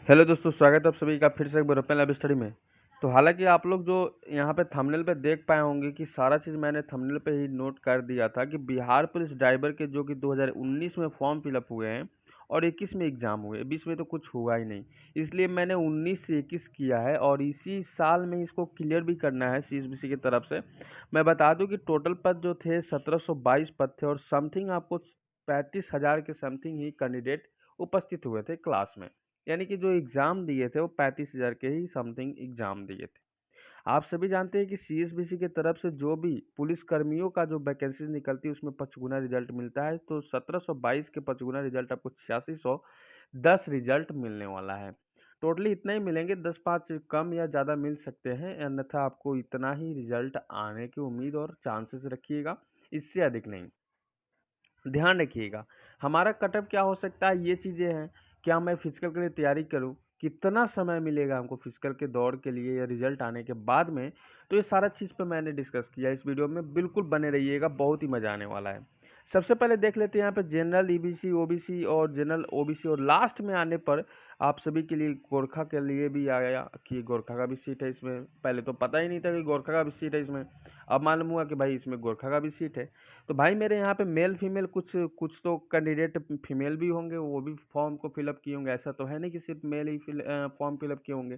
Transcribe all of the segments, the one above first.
Hello दोस्तों, स्वागत है आप सभी का फिर से एक बार ओपन लैब स्टडी में। तो हालांकि आप लोग जो यहाँ पे थंबनेल पे देख पाए होंगे कि सारा चीज़ मैंने थंबनेल पे ही नोट कर दिया था कि बिहार पुलिस ड्राइवर के जो कि 2019 में फॉर्म फिलअप हुए हैं और 21 में एग्ज़ाम हुए, 20 में तो कुछ हुआ ही नहीं। इसलिए मैंने 19 से 21 किया है और इसी साल में इसको क्लियर भी करना है CSBC की तरफ से। मैं बता दूं कि टोटल पद जो थे 1722 पद थे और समथिंग आपको 35,000 के समथिंग ही कैंडिडेट उपस्थित हुए थे क्लास में। यानी कि जो एग्ज़ाम दिए थे वो 35,000 के ही समथिंग एग्ज़ाम दिए थे। आप सभी जानते हैं कि CSBC की तरफ से जो भी पुलिस कर्मियों का जो वैकेंसीज निकलती है उसमें 5 गुना रिजल्ट मिलता है। तो 1722 के 5 गुना रिजल्ट आपको 8610 रिजल्ट मिलने वाला है। टोटली इतना ही मिलेंगे, 10-5 कम या ज़्यादा मिल सकते हैं, अन्यथा आपको इतना ही रिजल्ट आने की उम्मीद और चांसेस रखिएगा, इससे अधिक नहीं। ध्यान रखिएगा, हमारा कटअप क्या हो सकता है, ये चीज़ें हैं। क्या मैं फिजिकल के लिए तैयारी करूं, कितना समय मिलेगा हमको फिजिकल के दौड़ के लिए या रिजल्ट आने के बाद में, तो ये सारा चीज़ पे मैंने डिस्कस किया इस वीडियो में। बिल्कुल बने रहिएगा, बहुत ही मज़ा आने वाला है। सबसे पहले देख लेते हैं यहाँ पे जनरल EBC OBC और जनरल OBC, और लास्ट में आने पर आप सभी के लिए गोरखा के लिए भी आया कि गोरखा का भी सीट है इसमें। पहले तो पता ही नहीं था कि गोरखा का भी सीट है इसमें, अब मालूम हुआ कि भाई इसमें गोरखा का भी सीट है। तो भाई मेरे यहाँ पे मेल फीमेल कुछ कुछ तो कैंडिडेट फीमेल भी होंगे, वो भी फॉर्म को फिलअप किए होंगे। ऐसा तो है नहीं कि सिर्फ मेल ही फॉर्म फिलअप किए होंगे,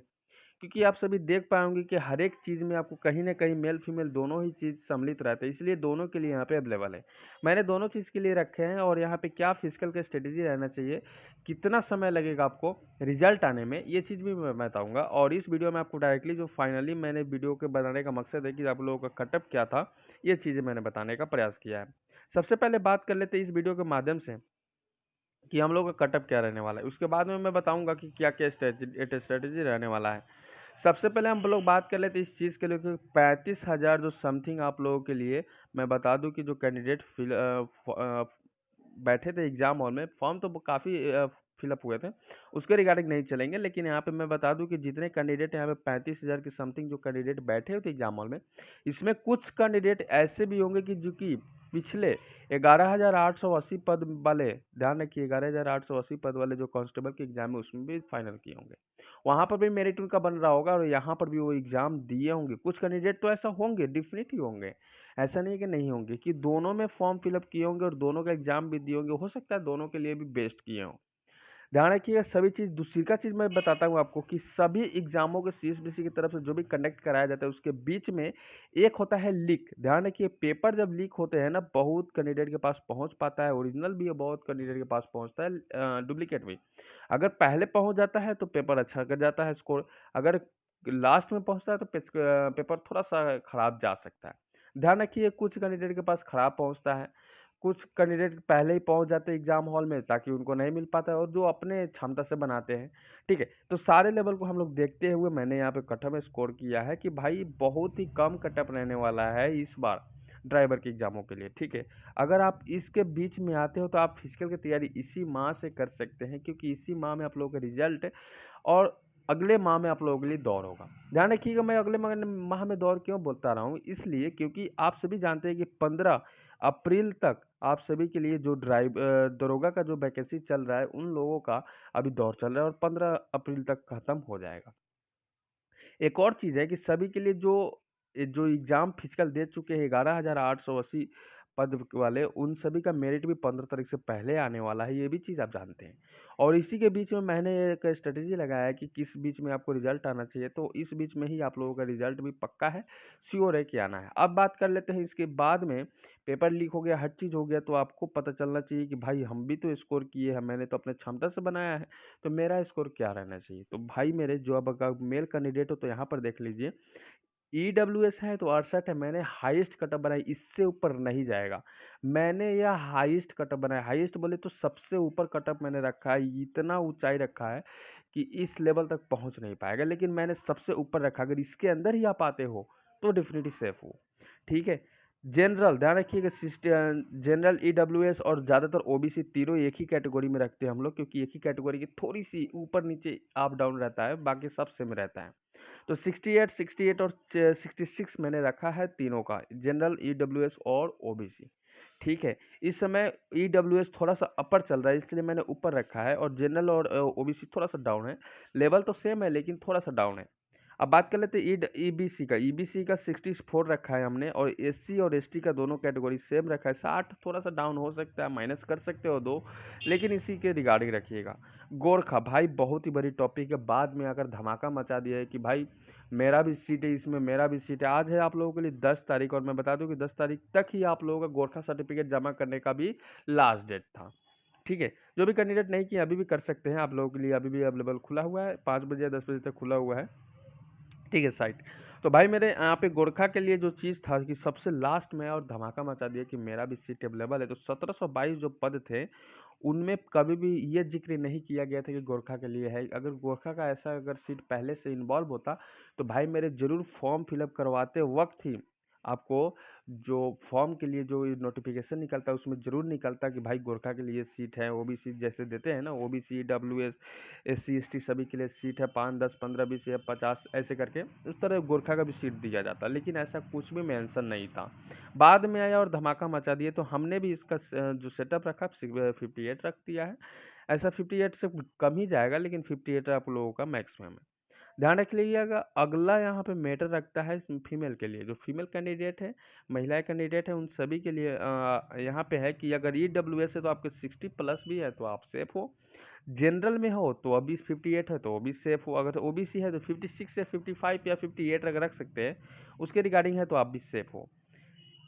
क्योंकि आप सभी देख पाएंगे कि हर एक चीज़ में आपको कहीं ना कहीं मेल फीमेल दोनों ही चीज़ सम्मिलित रहते हैं, इसलिए दोनों के लिए यहाँ पे अवेलेबल है। मैंने दोनों चीज़ के लिए रखे हैं। और यहाँ पे क्या फिजिकल का स्ट्रेटेजी रहना चाहिए, कितना समय लगेगा आपको रिजल्ट आने में, ये चीज़ भी मैं बताऊंगा। और इस वीडियो में आपको डायरेक्टली जो फाइनली मैंने वीडियो के बनाने का मकसद है कि आप लोगों का कटअप क्या था, ये चीज़ें मैंने बताने का प्रयास किया है। सबसे पहले बात कर लेते हैं इस वीडियो के माध्यम से कि हम लोग का कटअप क्या रहने वाला है। उसके बाद में मैं बताऊंगा कि क्या क्या स्ट्रेटेजी रहने वाला है। सबसे पहले हम लोग बात कर लेते हैं इस चीज़ के लिए कि 35,000 जो समथिंग आप लोगों के लिए मैं बता दूं कि जो कैंडिडेट बैठे थे एग्जाम हॉल में, फॉर्म तो काफ़ी फिलअप हुए थे, उसके रिगार्डिंग नहीं चलेंगे। लेकिन यहाँ पे मैं बता दूं कि जितने कैंडिडेट यहाँ पे 35,000 के समथिंग जो कैंडिडेट बैठे हुए थे एग्जाम हॉल में, इसमें कुछ कैंडिडेट ऐसे भी होंगे कि जो कि पिछले 11,880 पद वाले, ध्यान रखिए 11,880 पद वाले जो कांस्टेबल के एग्जाम है उसमें भी फाइनल किए होंगे। वहां पर भी मेरिट उनका बन रहा होगा और यहाँ पर भी वो एग्जाम दिए होंगे। कुछ कैंडिडेट तो ऐसा होंगे, डेफिनेटली होंगे, ऐसा नहीं है कि नहीं होंगे, कि दोनों में फॉर्म फिलअप किए होंगे और दोनों का एग्जाम भी दिए होंगे। हो सकता है दोनों के लिए भी बेस्ट किए हों। ध्यान रखिएगा सभी चीज़। दूसरी का चीज़ मैं बताता हूँ आपको कि सभी एग्जामों के CSBC की तरफ से जो भी कंडक्ट कराया जाता है उसके बीच में एक होता है लीक। ध्यान रखिए, पेपर जब लीक होते हैं ना, बहुत कैंडिडेट के पास पहुंच पाता है ओरिजिनल भी, बहुत कैंडिडेट के पास पहुंचता है डुप्लीकेट भी। अगर पहले पहुंच जाता है तो पेपर अच्छा कर जाता है स्कोर, अगर लास्ट में पहुंचता है तो पेपर थोड़ा सा खराब जा सकता है। ध्यान रखिए, कुछ कैंडिडेट के पास खराब पहुंचता है, कुछ कैंडिडेट पहले ही पहुंच जाते हैं एग्जाम हॉल में ताकि उनको नहीं मिल पाता है, और जो अपने क्षमता से बनाते हैं। ठीक है, तो सारे लेवल को हम लोग देखते हुए मैंने यहाँ पे कटअप स्कोर किया है कि भाई बहुत ही कम कटअप रहने वाला है इस बार ड्राइवर के एग्जामों के लिए। ठीक है, अगर आप इसके बीच में आते हो तो आप फिजिकल की तैयारी इसी माह से कर सकते हैं, क्योंकि इसी माह में आप लोगों का रिजल्ट और अगले माह में आप लोगों के लिए दौर होगा। ध्यान रखिएगा, मैं अगले माह में दौर क्यों बोलता रहा हूँ, इसलिए क्योंकि आप सभी जानते हैं कि 15 अप्रैल तक आप सभी के लिए जो दरोगा का जो वैकेंसी चल रहा है उन लोगों का अभी दौर चल रहा है और 15 अप्रैल तक खत्म हो जाएगा। एक और चीज़ है कि सभी के लिए जो जो एग्जाम फिजिकल दे चुके हैं 11,880 पद वाले, उन सभी का मेरिट भी 15 तारीख से पहले आने वाला है, ये भी चीज़ आप जानते हैं। और इसी के बीच में मैंने एक स्ट्रेटेजी लगाया है कि किस बीच में आपको रिजल्ट आना चाहिए, तो इस बीच में ही आप लोगों का रिजल्ट भी पक्का है, श्योर है कि आना है। अब बात कर लेते हैं इसके बाद में, पेपर लीक हो गया, हर चीज़ हो गया, तो आपको पता चलना चाहिए कि भाई हम भी तो स्कोर किए हैं, मैंने तो अपने क्षमता से बनाया है, तो मेरा स्कोर क्या रहना चाहिए। तो भाई मेरे जो अब अगर मेल कैंडिडेट हो तो यहाँ पर देख लीजिए, EWS है तो 68 है, मैंने हाईएस्ट कटअप बनाई, इससे ऊपर नहीं जाएगा। मैंने यह हाईएस्ट कटअप बनाया, हाईएस्ट बोले तो सबसे ऊपर कटअप मैंने रखा है, इतना ऊंचाई रखा है कि इस लेवल तक पहुंच नहीं पाएगा, लेकिन मैंने सबसे ऊपर रखा। अगर इसके अंदर ही आप आते हो तो डेफिनेटली सेफ हो। ठीक है, जनरल ध्यान रखिएगा, जनरल EWS और ज़्यादातर OBC तीनों एक ही कैटेगरी में रखते हैं हम लोग, क्योंकि एक ही कैटेगरी की थोड़ी सी ऊपर नीचे अप डाउन रहता है, बाकी सब सेम रहता है। तो 68, 68 और 66 मैंने रखा है तीनों का, जनरल EWS और OBC। ठीक है। इस समय ईडब्ल्यूएस थोड़ा सा अपर चल रहा है, इसलिए मैंने ऊपर रखा है, और जनरल और ओबीसी थोड़ा सा डाउन है। लेवल तो सेम है लेकिन थोड़ा सा डाउन है। अब बात कर लेते हैं ईबीसी का। ईबीसी का 64 रखा है हमने, और एससी और एसटी का दोनों कैटेगरी सेम रखा है। 60 थोड़ा सा डाउन हो सकता है, माइनस कर सकते हो दो, लेकिन इसी के रिगार्डिंग रखिएगा। गोरखा भाई बहुत ही बड़ी टॉपिक है, बाद में अगर धमाका मचा दिया है कि भाई मेरा भी सीट है इसमें, मेरा भी सीट है। आज है आप लोगों के लिए 10 तारीख, और मैं बता दूं कि 10 तारीख तक ही आप लोगों का गोरखा सर्टिफिकेट जमा करने का भी लास्ट डेट था। ठीक है, जो भी कैंडिडेट नहीं किया अभी भी कर सकते हैं, आप लोगों के लिए अभी भी अवेलेबल खुला हुआ है, 5 बजे या 10 बजे तक खुला हुआ है। ठीक है साइट। तो भाई मेरे यहाँ पे गोरखा के लिए जो चीज़ था कि सबसे लास्ट में और धमाका मचा दिया कि मेरा भी सीट अवेलेबल है, तो 1722 जो पद थे उनमें कभी भी ये जिक्र नहीं किया गया था कि गोरखा के लिए है। अगर गोरखा का ऐसा अगर सीट पहले से इन्वॉल्व होता तो भाई मेरे जरूर फॉर्म फिलअप करवाते वक्त ही आपको जो फॉर्म के लिए जो नोटिफिकेशन निकलता है उसमें जरूर निकलता कि भाई गोरखा के लिए सीट है। ओबीसी जैसे देते हैं ना, ओबीसी डब्ल्यूएस एससी एसटी सभी के लिए सीट है, 5 10 15 20 या 50 ऐसे करके, उस तरह गोरखा का भी सीट दिया जाता, लेकिन ऐसा कुछ भी मेंशन नहीं था। बाद में आया और धमाका मचा दिए, तो हमने भी इसका जो सेटअप रखा 58 रख दिया है। ऐसा 58 से कम ही जाएगा, लेकिन 58 आप लोगों का मैक्सिमम है। ध्यान रख लीजिएगा। अगला यहाँ पे मैटर रखता है फीमेल के लिए, जो फीमेल कैंडिडेट है, महिला कैंडिडेट है, उन सभी के लिए यहाँ पे है कि अगर ईडब्ल्यूएस है तो आपके 60 प्लस भी है तो आप सेफ हो। जनरल में हो तो अभी 58 है तो वो भी सेफ हो। अगर ओबीसी है तो 56 या 55 या 58 अगर रख सकते हैं, उसके रिगार्डिंग है तो आप भी सेफ हो।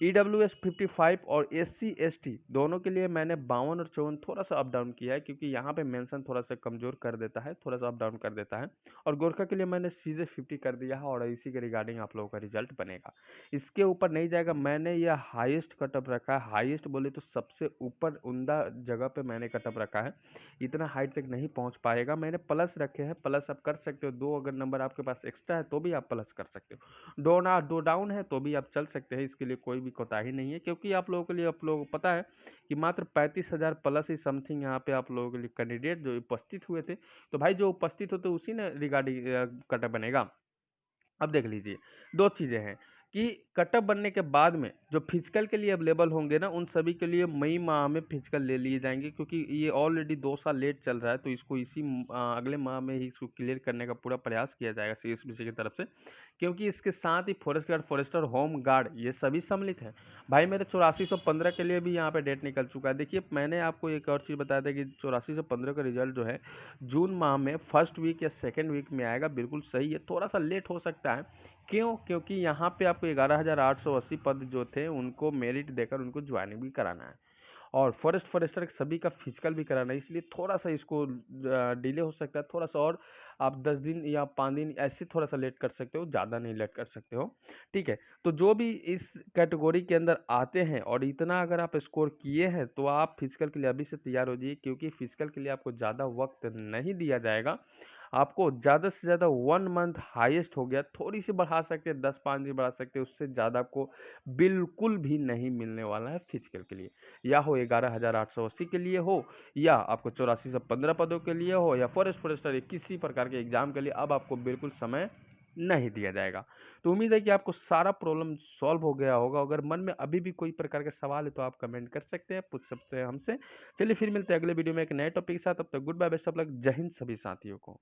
ईडब्ल्यूएस 55 और एससी एसटी दोनों के लिए मैंने 52 और 54 थोड़ा सा अप डाउन किया है, क्योंकि यहाँ पे मेंशन थोड़ा सा कमजोर कर देता है, थोड़ा सा अप डाउन कर देता है। और गोरखा के लिए मैंने सीधे 50 कर दिया है, और इसी के रिगार्डिंग आप लोगों का रिजल्ट बनेगा। इसके ऊपर नहीं जाएगा। मैंने यह हाईएस्ट कटअप रखा है, हाईएस्ट बोले तो सबसे ऊपर उमदा जगह पे मैंने कटअप रखा है। इतना हाइट तक नहीं पहुंच पाएगा। मैंने प्लस रखे हैं, प्लस आप कर सकते हो, दो अगर नंबर आपके पास एक्स्ट्रा है तो भी आप प्लस कर सकते हो, दो डाउन है तो भी आप चल सकते हैं, इसके लिए कोई भी कोताही नहीं है। क्योंकि आप लोगों के लिए, आप लोगों को पता है कि मात्र 35,000 प्लस ही समथिंग यहाँ पे आप लोगों के लिए कैंडिडेट जो उपस्थित हुए थे, तो भाई जो उपस्थित होते उसी ने रिगार्डिंग कट बनेगा। अब देख लीजिए, दो चीज़ें हैं कि कटअप बनने के बाद में जो फिजिकल के लिए अवेलेबल होंगे ना, उन सभी के लिए मई माह में फिजिकल ले लिए जाएंगे, क्योंकि ये ऑलरेडी 2 साल लेट चल रहा है, तो इसको इसी अगले माह में ही इसको क्लियर करने का पूरा प्रयास किया जाएगा सीएसबीसी की तरफ से। क्योंकि इसके साथ ही forest guard, forester, home guard ये सभी सम्मिलित हैं। भाई मेरे 8415 के लिए भी यहाँ पे डेट निकल चुका है। देखिए मैंने आपको एक और चीज़ बताया था कि 8415 का रिजल्ट जो है जून माह में फर्स्ट वीक या सेकेंड वीक में आएगा, बिल्कुल सही है, थोड़ा सा लेट हो सकता है। क्यों? क्योंकि यहाँ पे आपको 11,880 पद जो थे उनको मेरिट देकर उनको ज्वाइनिंग भी कराना है, और फॉरेस्टर सभी का फिजिकल भी कराना है, इसलिए थोड़ा सा इसको डिले हो सकता है, थोड़ा सा और आप 10 दिन या 5 दिन ऐसे थोड़ा सा लेट कर सकते हो, ज़्यादा नहीं लेट कर सकते हो। ठीक है, तो जो भी इस कैटेगरी के अंदर आते हैं और इतना अगर आप स्कोर किए हैं तो आप फिजिकल के लिए अभी से तैयार हो जाइए, क्योंकि फिजिकल के लिए आपको ज़्यादा वक्त नहीं दिया जाएगा। आपको ज़्यादा से ज़्यादा 1 मंथ हाईएस्ट हो गया, थोड़ी सी बढ़ा सकते हैं, 10 5 दिन बढ़ा सकते हैं, उससे ज़्यादा आपको बिल्कुल भी नहीं मिलने वाला है फिजिकल के लिए। या हो 11,880 के लिए हो, या आपको 84 से 15 पदों के लिए हो, या फॉरेस्टर किसी प्रकार के एग्जाम के लिए, अब आपको बिल्कुल समय नहीं दिया जाएगा। तो उम्मीद है कि आपको सारा प्रॉब्लम सॉल्व हो गया होगा। अगर मन में अभी भी कोई प्रकार के सवाल है तो आप कमेंट कर सकते हैं, पूछ सकते हैं हमसे। चलिए फिर मिलते हैं अगले वीडियो में एक नए टॉपिक के साथ। तब तक goodbye, best of luck, जय हिंद सभी साथियों को।